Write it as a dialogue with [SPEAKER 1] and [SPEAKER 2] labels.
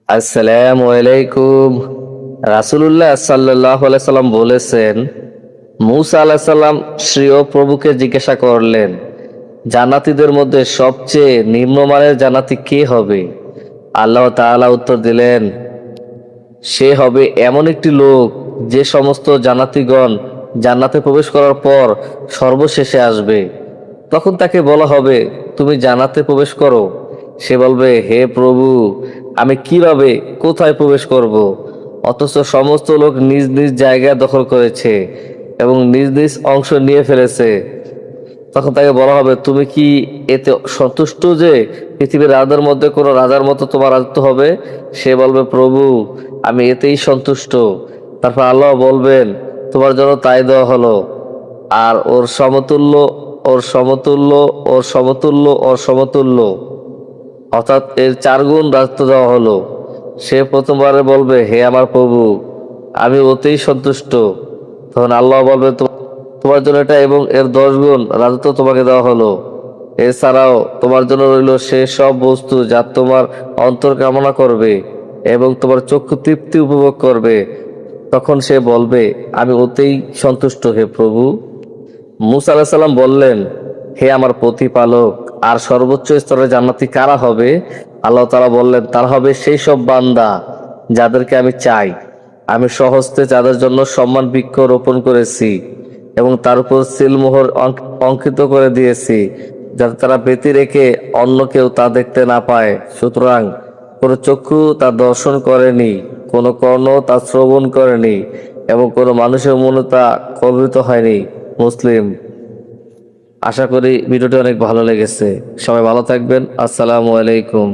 [SPEAKER 1] আসসালামু আলাইকুম। রাসূলুল্লাহ সাল্লাল্লাহু আলাইহি সাল্লাম বলেছেন, মুসা আলাইহিস সালাম স্বীয় প্রভুকে জিজ্ঞাসা করলেন, জান্নাতীদের মধ্যে সবচেয়ে নিম্নমানের জান্নাতি কে হবে? আল্লাহ তাআলা উত্তর দিলেন, সে হবে এমন একটি লোক যে সমস্ত জান্নাতীগণ জান্নাতে প্রবেশ করার পর সর্বশেষে আসবে। তখন তাকে বলা হবে, তুমি জান্নাতে প্রবেশ করো। সে বলবে, হে প্রভু, আমি কিভাবে কোথায় প্রবেশ করব? অথচ সমস্ত লোক নিজ নিজ জায়গা দখল করেছে এবং নিজ নিজ অংশ নিয়ে ফেলেছে। তখন তাকে বলা হবে, তুমি কি এতে সন্তুষ্ট যে পৃথিবীর রাজাদের মধ্যে কোনো রাজার মতো তোমার রাজত্ব হবে? সে বলবে, প্রভু, আমি এতেই সন্তুষ্ট। তারপর আল্লাহ বলবেন, তোমার জন্য তাই দেওয়া হলো। আর ওর সমতুল্য, ওর সমতুল্য, ওর সমতুল্য, ওর সমতুল্য, অর্থাৎ এর 4 গুণ রাজত্ব দেওয়া হলো। সে প্রথমবারে বলবে, হে আমার প্রভু, আমি ওতেই সন্তুষ্ট। তখন আল্লাহ বলবে, তোমার জন্য এটা এবং এর 10 গুণ রাজত্ব তোমাকে দেওয়া হলো। এছাড়াও তোমার জন্য রইল সে সব বস্তু যা তোমার অন্তর কামনা করবে এবং তোমার চক্ষু তৃপ্তি উপভোগ করবে। তখন সে বলবে, আমি ওতেই সন্তুষ্ট হে প্রভু। মুসা আলাইহিস সালাম বললেন, হে আমার প্রতিপালক, আর সর্বোচ্চ স্তরে জান্নাতি কারা হবে? আল্লাহ তাআলা বললেন, তারা হবে সেই সব বান্দা যাদেরকে আমি চাই। আমি স্বহস্তে যাদের জন্য সম্মান বৃক্ষ রোপণ করেছি এবং তার উপর সিলমোহর অঙ্কিত করে দিয়েছি, যাতে তারা ব্যতি রেখে অন্য কেউ তা দেখতে না পায়। সুতরাং কোনো চক্ষু তা দর্শন করেনি, কোনো কর্ণ তা শ্রবণ করেনি এবং কোনো মানুষের মনে তা কল্পিত হয়নি। মুসলিম। আশা করি ভিডিওটি অনেক ভালো লেগেছে। সবাই ভালো থাকবেন। আসসালামু আলাইকুম।